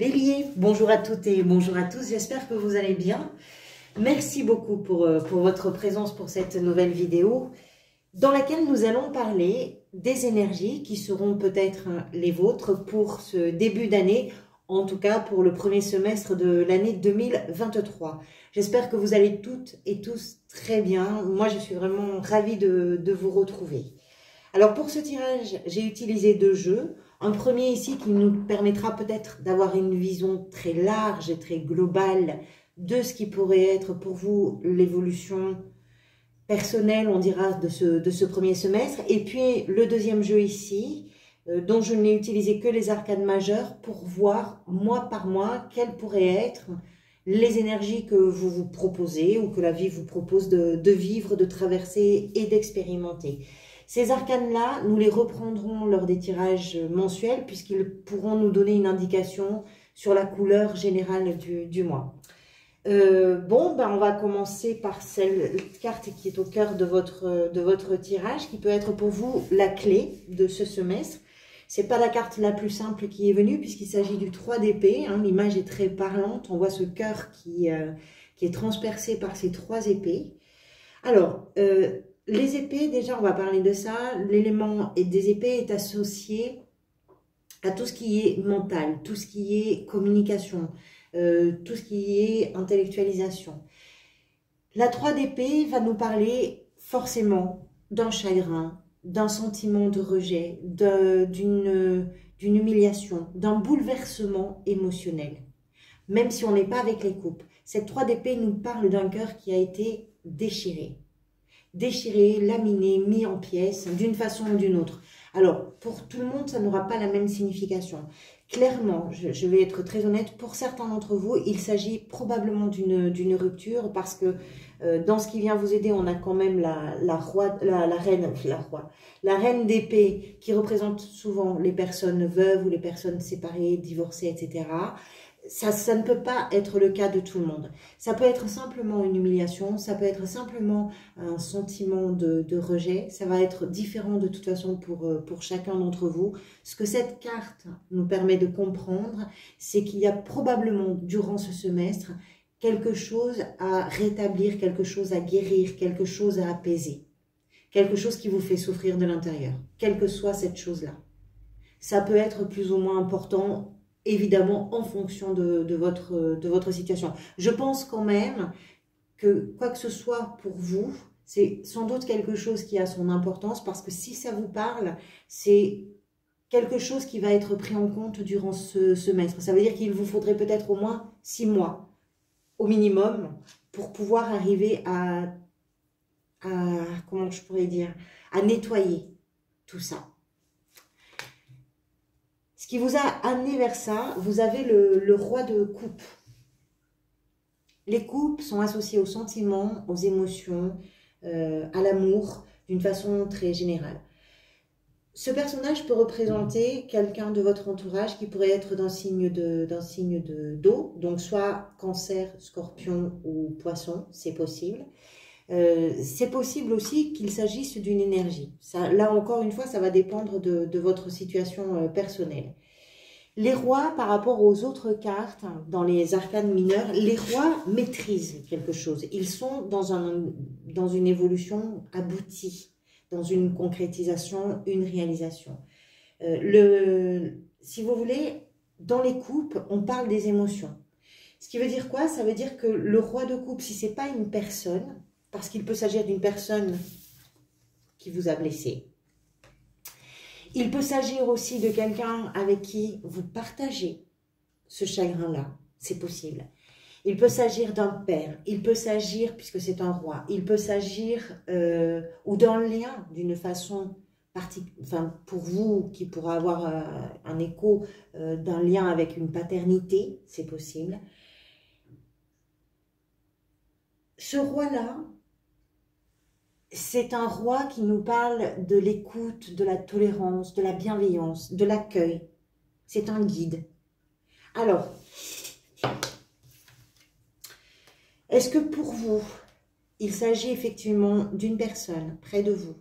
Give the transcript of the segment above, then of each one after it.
Bélier, bonjour à toutes et bonjour à tous, j'espère que vous allez bien. Merci beaucoup pour votre présence pour cette nouvelle vidéo dans laquelle nous allons parler des énergies qui seront peut-être les vôtres pour ce début d'année, en tout cas pour le premier semestre de l'année 2023. J'espère que vous allez toutes et tous très bien. Moi, je suis vraiment ravie de vous retrouver. Alors pour ce tirage, j'ai utilisé deux jeux. Un premier ici qui nous permettra peut-être d'avoir une vision très large et très globale de ce qui pourrait être pour vous l'évolution personnelle, on dira, de ce premier semestre. Et puis le deuxième jeu ici, dont je n'ai utilisé que les arcanes majeures pour voir mois par mois quelles pourraient être les énergies que vous vous proposez ou que la vie vous propose de vivre, de traverser et d'expérimenter. Ces arcanes-là, nous les reprendrons lors des tirages mensuels puisqu'ils pourront nous donner une indication sur la couleur générale du mois. On va commencer par cette carte qui est au cœur de votre tirage, qui peut être pour vous la clé de ce semestre. C'est pas la carte la plus simple qui est venue puisqu'il s'agit du 3 d'épée. L'image est très parlante. On voit ce cœur qui est transpercé par ces 3 épées. Alors, les épées, déjà, on va parler de ça. L'élément des épées est associé à tout ce qui est mental, tout ce qui est communication, tout ce qui est intellectualisation. La 3 d'épée va nous parler forcément d'un chagrin, d'un sentiment de rejet, d'une humiliation, d'un bouleversement émotionnel. Même si on n'est pas avec les coupes, cette 3 d'épée nous parle d'un cœur qui a été déchiré, laminé, mis en pièces d'une façon ou d'une autre. Alors, pour tout le monde, ça n'aura pas la même signification. Clairement, je vais être très honnête, pour certains d'entre vous, il s'agit probablement d'une rupture parce que dans ce qui vient vous aider, on a quand même la reine d'épée qui représente souvent les personnes veuves ou les personnes séparées, divorcées, etc. Ça ne peut pas être le cas de tout le monde. Ça peut être simplement une humiliation, ça peut être simplement un sentiment de rejet. Ça va être différent de toute façon pour chacun d'entre vous. Ce que cette carte nous permet de comprendre, c'est qu'il y a probablement durant ce semestre quelque chose à rétablir, quelque chose à guérir, quelque chose à apaiser. Quelque chose qui vous fait souffrir de l'intérieur, quelle que soit cette chose-là. Ça peut être plus ou moins important, évidemment, en fonction de votre situation. Je pense quand même que quoi que ce soit pour vous, c'est sans doute quelque chose qui a son importance parce que si ça vous parle, c'est quelque chose qui va être pris en compte durant ce semestre. Ça veut dire qu'il vous faudrait peut-être au moins 6 mois, au minimum, pour pouvoir arriver à comment je pourrais dire, à nettoyer tout ça. Ce qui vous a amené vers ça, vous avez le roi de coupe. Les coupes sont associées aux sentiments, aux émotions, à l'amour, d'une façon très générale. Ce personnage peut représenter quelqu'un de votre entourage qui pourrait être d'un signe d'eau, donc soit cancer, scorpion ou poisson, c'est possible. C'est possible aussi qu'il s'agisse d'une énergie. Ça, là encore une fois, ça va dépendre de votre situation personnelle. Les rois, par rapport aux autres cartes, dans les arcanes mineures, les rois maîtrisent quelque chose. Ils sont dans une évolution aboutie, dans une concrétisation, une réalisation. Si vous voulez, dans les coupes, on parle des émotions. Ce qui veut dire quoi? Ça veut dire que le roi de coupe, si ce n'est pas une personne, parce qu'il peut s'agir d'une personne qui vous a blessé. Il peut s'agir aussi de quelqu'un avec qui vous partagez ce chagrin-là, c'est possible. Il peut s'agir d'un père, il peut s'agir, puisque c'est un roi, il peut s'agir ou d'un lien d'une façon particulière, enfin pour vous qui pourra avoir un écho d'un lien avec une paternité, c'est possible. Ce roi-là, c'est un roi qui nous parle de l'écoute, de la tolérance, de la bienveillance, de l'accueil. C'est un guide. Alors, est-ce que pour vous, il s'agit effectivement d'une personne près de vous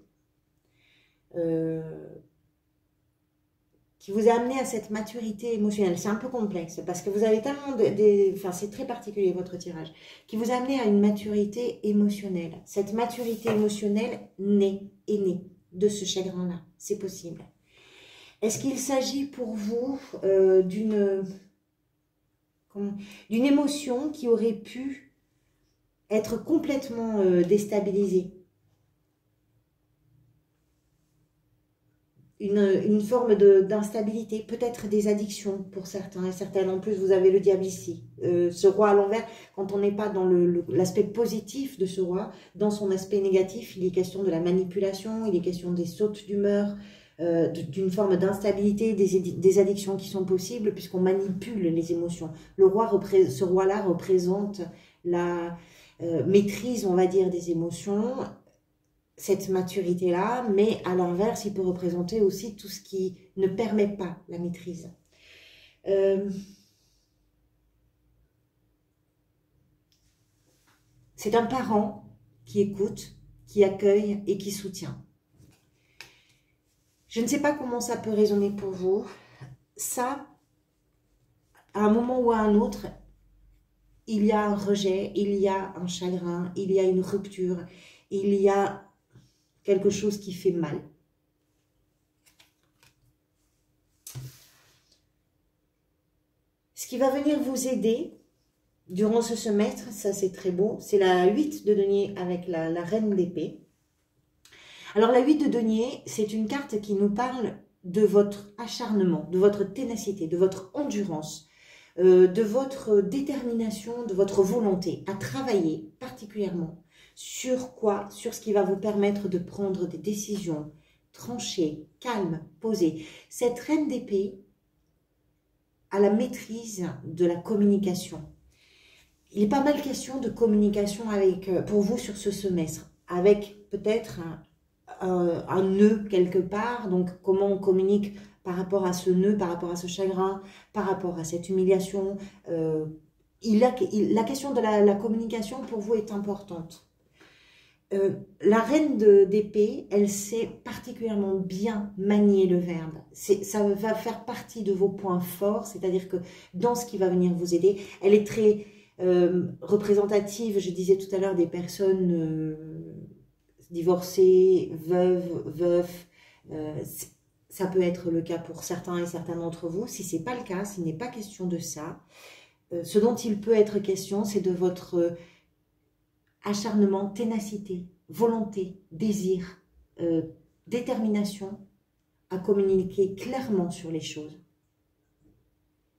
qui vous a amené à cette maturité émotionnelle. C'est un peu complexe parce que vous avez tellement enfin, c'est très particulier votre tirage, qui vous a amené à une maturité émotionnelle. Cette maturité émotionnelle est née de ce chagrin-là. C'est possible. Est-ce qu'il s'agit pour vous d'une émotion qui aurait pu être complètement déstabilisée? Une forme d'instabilité, peut-être des addictions pour certains et certaines. En plus, vous avez le diable ici. Ce roi à l'envers, quand on n'est pas dans l'aspect positif de ce roi, dans son aspect négatif, il est question de la manipulation, il est question des sautes d'humeur, d'une forme d'instabilité, des addictions qui sont possibles puisqu'on manipule les émotions. Ce roi-là représente la maîtrise, on va dire, des émotions, cette maturité-là, mais à l'inverse, il peut représenter aussi tout ce qui ne permet pas la maîtrise. C'est un parent qui écoute, qui accueille et qui soutient. Je ne sais pas comment ça peut résonner pour vous. Ça, à un moment ou à un autre, il y a un rejet, il y a un chagrin, il y a une rupture, il y a quelque chose qui fait mal. Ce qui va venir vous aider durant ce semestre, ça c'est très beau, c'est la 8 de denier avec la reine d'épée. Alors la 8 de denier, c'est une carte qui nous parle de votre acharnement, de votre ténacité, de votre endurance, de votre détermination, de votre volonté à travailler particulièrement. Sur quoi? Sur ce qui va vous permettre de prendre des décisions tranchées, calmes, posées. Cette reine d'épée a la maîtrise de la communication. Il est pas mal question de communication pour vous sur ce semestre, avec peut-être un nœud quelque part. Donc comment on communique par rapport à ce nœud, par rapport à ce chagrin, par rapport à cette humiliation. La question de la communication pour vous est importante. La reine d'épée, elle sait particulièrement bien manier le verbe. Ça va faire partie de vos points forts, c'est-à-dire que dans ce qui va venir vous aider, elle est très représentative, je disais tout à l'heure, des personnes divorcées, veufs. Ça peut être le cas pour certains et certaines d'entre vous. Si ce n'est pas le cas, s'il n'est pas question de ça, ce dont il peut être question, c'est de votre acharnement, ténacité, volonté, désir, détermination à communiquer clairement sur les choses.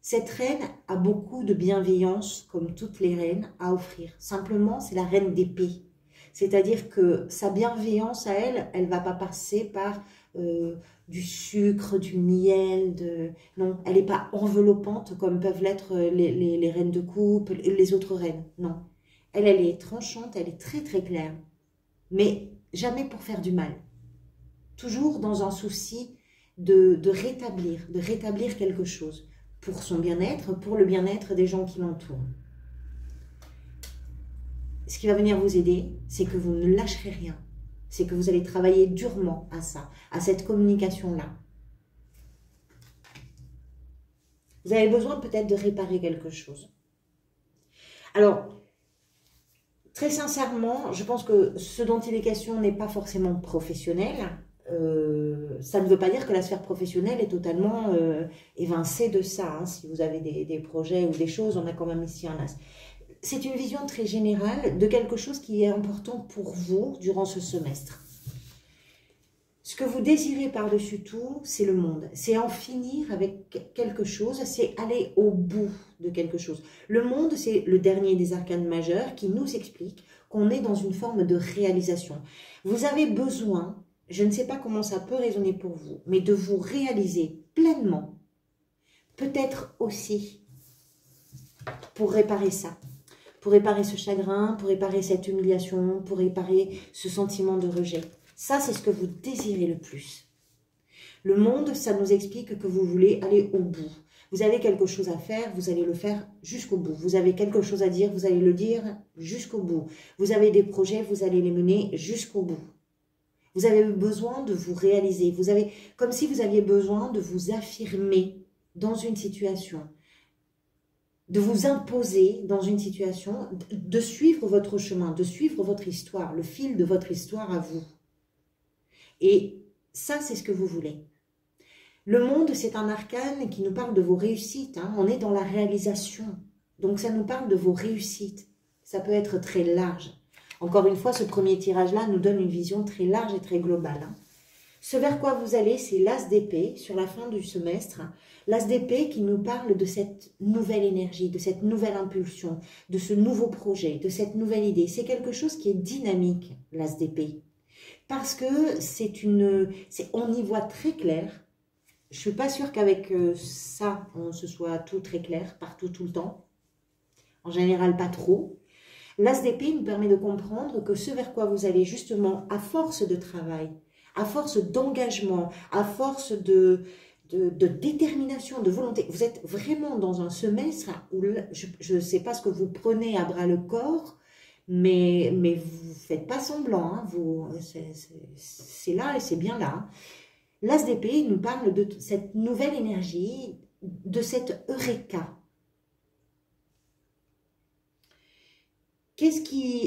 Cette reine a beaucoup de bienveillance, comme toutes les reines, à offrir. Simplement, c'est la reine d'épée. C'est-à-dire que sa bienveillance à elle, elle ne va pas passer par du sucre, du miel, non, elle n'est pas enveloppante comme peuvent l'être les reines de coupe, les autres reines, non. Elle est tranchante, elle est très très claire, mais jamais pour faire du mal. Toujours dans un souci de rétablir quelque chose pour son bien-être, pour le bien-être des gens qui l'entourent. Ce qui va venir vous aider, c'est que vous ne lâcherez rien. C'est que vous allez travailler durement à ça, à cette communication-là. Vous avez besoin peut-être de réparer quelque chose. Alors, très sincèrement, je pense que ce dont il est question n'est pas forcément professionnel. Ça ne veut pas dire que la sphère professionnelle est totalement évincée de ça. Hein. Si vous avez des projets ou des choses, on a quand même ici un as. C'est une vision très générale de quelque chose qui est important pour vous durant ce semestre. Ce que vous désirez par-dessus tout, c'est le monde. C'est en finir avec quelque chose, c'est aller au bout de quelque chose. Le monde, c'est le dernier des arcanes majeurs qui nous explique qu'on est dans une forme de réalisation. Vous avez besoin, je ne sais pas comment ça peut résonner pour vous, mais de vous réaliser pleinement, peut-être aussi pour réparer ça. Pour réparer ce chagrin, pour réparer cette humiliation, pour réparer ce sentiment de rejet. Ça, c'est ce que vous désirez le plus. Le monde, ça nous explique que vous voulez aller au bout. Vous avez quelque chose à faire, vous allez le faire jusqu'au bout. Vous avez quelque chose à dire, vous allez le dire jusqu'au bout. Vous avez des projets, vous allez les mener jusqu'au bout. Vous avez besoin de vous réaliser. Vous avez, comme si vous aviez besoin de vous affirmer dans une situation, de vous imposer dans une situation, de suivre votre chemin, de suivre votre histoire, le fil de votre histoire à vous. Et ça, c'est ce que vous voulez. Le monde, c'est un arcane qui nous parle de vos réussites. Hein. On est dans la réalisation. Donc, ça nous parle de vos réussites. Ça peut être très large. Encore une fois, ce premier tirage-là nous donne une vision très large et très globale. Hein. Ce vers quoi vous allez, c'est l'as d'épée sur la fin du semestre. L'as d'épée qui nous parle de cette nouvelle énergie, de cette nouvelle impulsion, de ce nouveau projet, de cette nouvelle idée. C'est quelque chose qui est dynamique, l'as d'épée. Parce que on y voit très clair. Je ne suis pas sûre qu'avec ça, on se soit tout très clair, partout, tout le temps. En général, pas trop. L'as d'épée nous permet de comprendre que ce vers quoi vous allez justement, à force de travail, à force d'engagement, à force de détermination, de volonté, vous êtes vraiment dans un semestre où je ne sais pas ce que vous prenez à bras le corps, mais vous ne faites pas semblant, hein, c'est là et c'est bien là. L'as d'épée nous parle de cette nouvelle énergie, de cette eureka.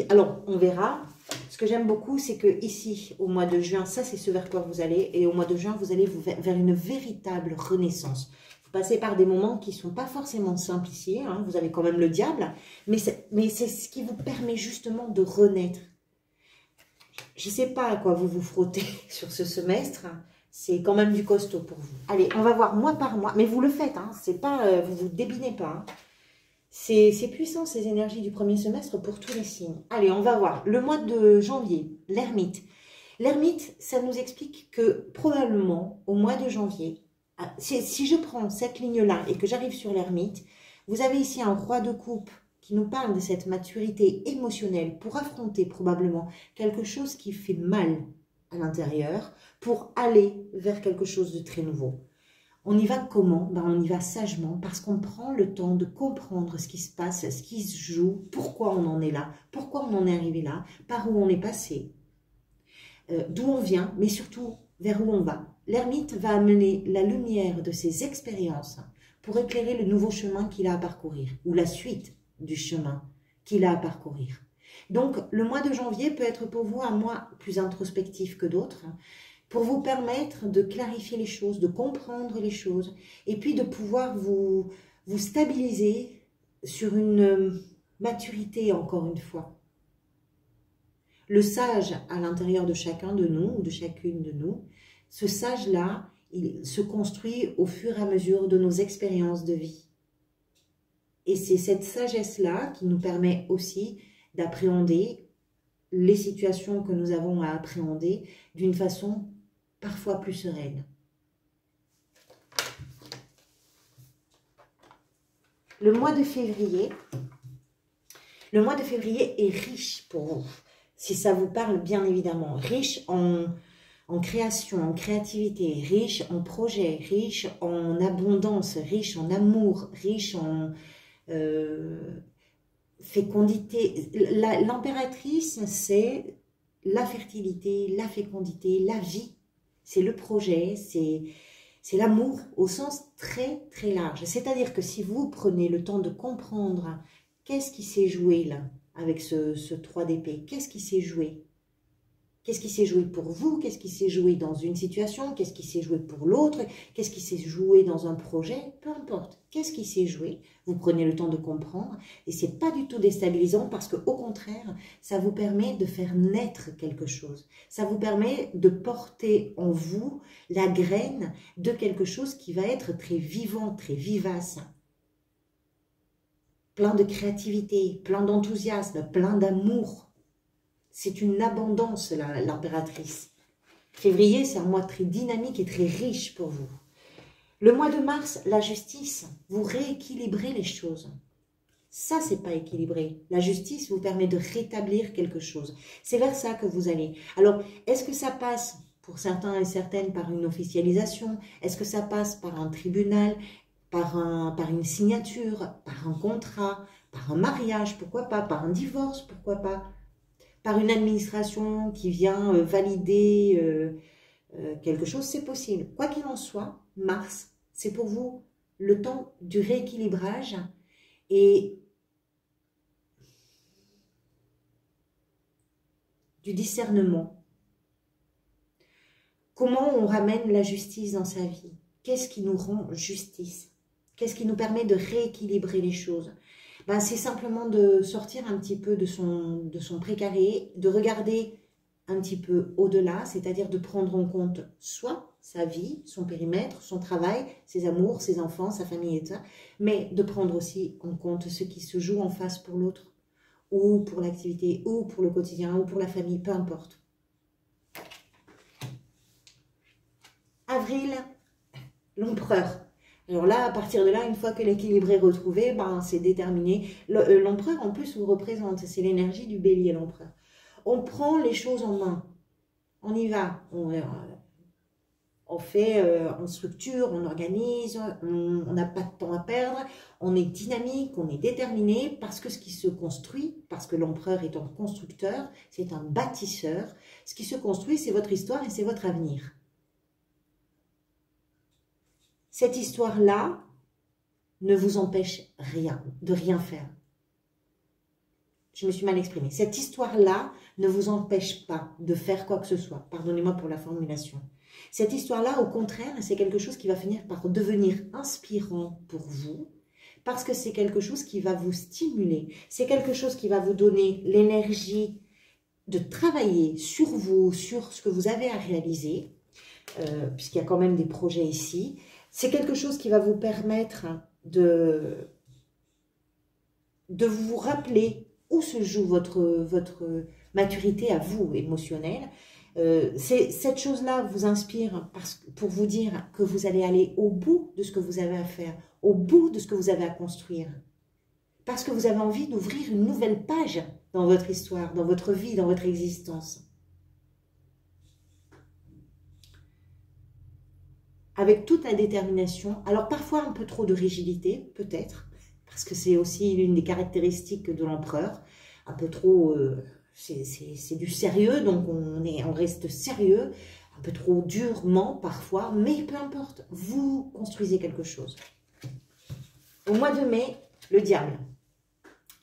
Alors, on verra. Ce que j'aime beaucoup, c'est que ici, au mois de juin, ça c'est ce vers quoi vous allez, et au mois de juin, vous allez vers une véritable renaissance. Vous passez par des moments qui ne sont pas forcément simples ici, hein, vous avez quand même le diable, mais c'est ce qui vous permet justement de renaître. Je ne sais pas à quoi vous vous frottez sur ce semestre, c'est quand même du costaud pour vous. Allez, on va voir mois par mois, mais vous le faites, hein, c'est pas, vous vous débinez pas. Hein. C'est puissant ces énergies du premier semestre pour tous les signes. Allez, on va voir. Le mois de janvier, l'ermite. L'ermite, ça nous explique que probablement au mois de janvier, si je prends cette ligne-là et que j'arrive sur l'ermite, vous avez ici un roi de coupe qui nous parle de cette maturité émotionnelle pour affronter probablement quelque chose qui fait mal à l'intérieur pour aller vers quelque chose de très nouveau. On y va comment? Ben, on y va sagement parce qu'on prend le temps de comprendre ce qui se passe, ce qui se joue, pourquoi on en est là, pourquoi on en est arrivé là, par où on est passé, d'où on vient, mais surtout vers où on va. L'ermite va amener la lumière de ses expériences pour éclairer le nouveau chemin qu'il a à parcourir, ou la suite du chemin qu'il a à parcourir. Donc, le mois de janvier peut être pour vous un mois plus introspectif que d'autres, pour vous permettre de clarifier les choses, de comprendre les choses, et puis de pouvoir vous stabiliser sur une maturité, encore une fois. Le sage à l'intérieur de chacun de nous, ou de chacune de nous, ce sage-là, il se construit au fur et à mesure de nos expériences de vie. Et c'est cette sagesse-là qui nous permet aussi d'appréhender les situations que nous avons à appréhender d'une façon parfois plus sereine. Le mois de février est riche pour vous, si ça vous parle bien évidemment, riche en création, en créativité, riche en projets, riche en abondance, riche en amour, riche en fécondité. L'impératrice, c'est la fertilité, la fécondité, la vie. C'est le projet, c'est l'amour au sens très très large. C'est-à-dire que si vous prenez le temps de comprendre qu'est-ce qui s'est joué là, avec ce 3 d'épée, qu'est-ce qui s'est joué? Qu'est-ce qui s'est joué pour vous? Qu'est-ce qui s'est joué dans une situation? Qu'est-ce qui s'est joué pour l'autre? Qu'est-ce qui s'est joué dans un projet? Peu importe. Qu'est-ce qui s'est joué? Vous prenez le temps de comprendre et c'est pas du tout déstabilisant parce que au contraire, ça vous permet de faire naître quelque chose. Ça vous permet de porter en vous la graine de quelque chose qui va être très vivant, très vivace. Plein de créativité, plein d'enthousiasme, plein d'amour. C'est une abondance, l'impératrice. Février, c'est un mois très dynamique et très riche pour vous. Le mois de mars, la justice, vous rééquilibrez les choses. Ça, c'est pas équilibré. La justice vous permet de rétablir quelque chose. C'est vers ça que vous allez. Alors, est-ce que ça passe, pour certains et certaines, par une officialisation? Est-ce que ça passe par un tribunal, par une signature, par un contrat, par un mariage, pourquoi pas, par un divorce, pourquoi pas? par une administration qui vient valider quelque chose, c'est possible. Quoi qu'il en soit, Mars, c'est pour vous le temps du rééquilibrage et du discernement. Comment on ramène la justice dans sa vie? Qu'est-ce qui nous rend justice? Qu'est-ce qui nous permet de rééquilibrer les choses? Ben, c'est simplement de sortir un petit peu de son précaré, de regarder un petit peu au-delà, c'est-à-dire de prendre en compte soit sa vie, son périmètre, son travail, ses amours, ses enfants, sa famille et tout ça, mais de prendre aussi en compte ce qui se joue en face pour l'autre, ou pour l'activité, ou pour le quotidien, ou pour la famille, peu importe. Avril, l'empereur. Alors là, à partir de là, une fois que l'équilibre est retrouvé, ben, c'est déterminé. L'empereur, en plus, vous représente, c'est l'énergie du bélier, l'empereur. On prend les choses en main. On y va. On fait, on structure, on organise, on n'a pas de temps à perdre. On est dynamique, on est déterminé parce que ce qui se construit, parce que l'empereur est un constructeur, c'est un bâtisseur. Ce qui se construit, c'est votre histoire et c'est votre avenir. Cette histoire-là ne vous empêche de rien faire. Je me suis mal exprimée. Cette histoire-là ne vous empêche pas de faire quoi que ce soit. Pardonnez-moi pour la formulation. Cette histoire-là, au contraire, c'est quelque chose qui va finir par devenir inspirant pour vous, parce que c'est quelque chose qui va vous stimuler. C'est quelque chose qui va vous donner l'énergie de travailler sur vous, sur ce que vous avez à réaliser, puisqu'il y a quand même des projets ici. C'est quelque chose qui va vous permettre de vous rappeler où se joue votre maturité à vous, émotionnelle. Cette chose-là vous inspire pour vous dire que vous allez aller au bout de ce que vous avez à faire, au bout de ce que vous avez à construire. Parce que vous avez envie d'ouvrir une nouvelle page dans votre histoire, dans votre vie, dans votre existence. Avec toute la détermination, alors parfois un peu trop de rigidité, peut-être, parce que c'est aussi l'une des caractéristiques de l'empereur, un peu trop, c'est du sérieux, donc on reste sérieux, un peu trop durement parfois, mais peu importe, vous construisez quelque chose. Au mois de mai, le diable.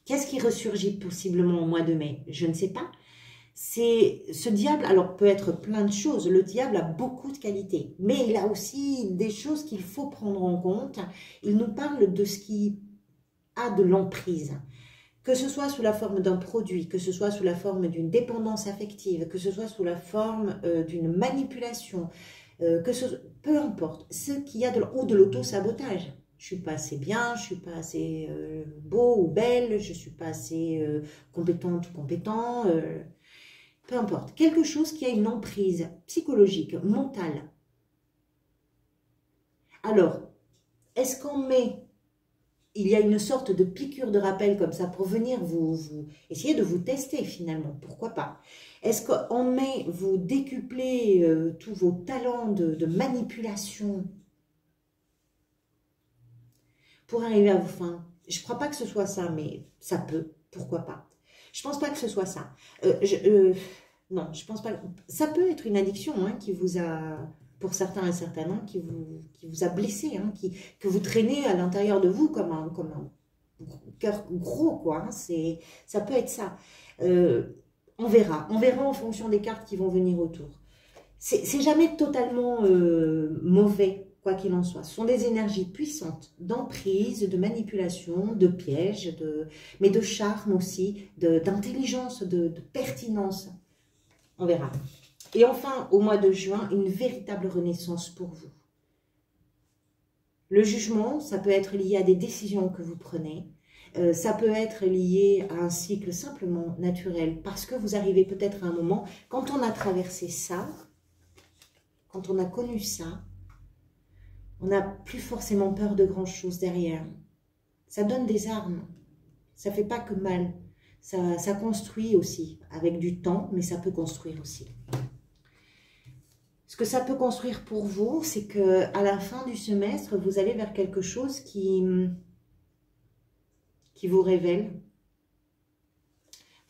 Qu'est-ce qui ressurgit possiblement au mois de mai? Je ne sais pas. C'est ce diable, alors peut être plein de choses, le diable a beaucoup de qualités, mais il a aussi des choses qu'il faut prendre en compte. Il nous parle de ce qui a de l'emprise, que ce soit sous la forme d'un produit, que ce soit sous la forme d'une dépendance affective, que ce soit sous la forme d'une manipulation, peu importe, ce qu'il y a ou de l'auto-sabotage. Je suis pas assez bien, je suis pas assez beau ou belle, je suis pas assez compétente ou compétent, peu importe, quelque chose qui a une emprise psychologique, mentale. Alors, est-ce qu'en mai, il y a une sorte de piqûre de rappel comme ça pour venir essayer de vous tester finalement, pourquoi pas? Est-ce qu'en mai, vous décuplez tous vos talents de manipulation pour arriver à vos fins? Je ne crois pas que ce soit ça, mais ça peut, pourquoi pas? Je pense pas que ce soit ça. Non, je pense pas. Ça peut être une addiction hein, qui vous a, pour certains et certaines, qui vous a blessé, hein, que vous traînez à l'intérieur de vous comme un cœur gros, quoi. Hein, ça peut être ça. On verra en fonction des cartes qui vont venir autour. C'est jamais totalement mauvais, quoi qu'il en soit. Ce sont des énergies puissantes, d'emprise, de manipulation, de piège, mais de charme aussi, d'intelligence, de pertinence. On verra. Et enfin, au mois de juin, une véritable renaissance pour vous. Le jugement, ça peut être lié à des décisions que vous prenez. Ça peut être lié à un cycle simplement naturel, parce que vous arrivez peut-être à un moment, quand on a traversé ça, quand on a connu ça, on n'a plus forcément peur de grand-chose derrière. Ça donne des armes. Ça ne fait pas que mal. Ça construit aussi, avec du temps, mais ça peut construire aussi. Ce que ça peut construire pour vous, c'est qu'à la fin du semestre, vous allez vers quelque chose qui vous révèle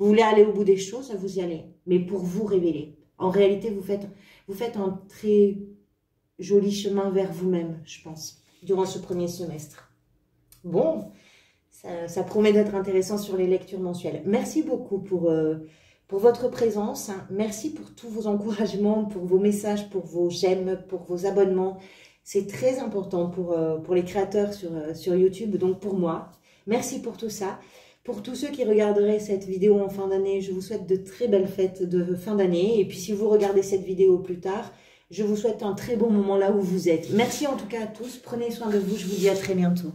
Vous voulez aller au bout des choses, vous y allez. Mais pour vous révéler. En réalité, vous faites un très joli chemin vers vous-même, je pense, durant ce premier semestre. Bon, ça promet d'être intéressant sur les lectures mensuelles. Merci beaucoup pour votre présence. Merci pour tous vos encouragements, pour vos messages, pour vos j'aime, pour vos abonnements. C'est très important pour les créateurs sur YouTube, donc pour moi. Merci pour tout ça. Pour tous ceux qui regarderaient cette vidéo en fin d'année, je vous souhaite de très belles fêtes de fin d'année. Et puis si vous regardez cette vidéo plus tard, je vous souhaite un très bon moment là où vous êtes. Merci en tout cas à tous. Prenez soin de vous. Je vous dis à très bientôt.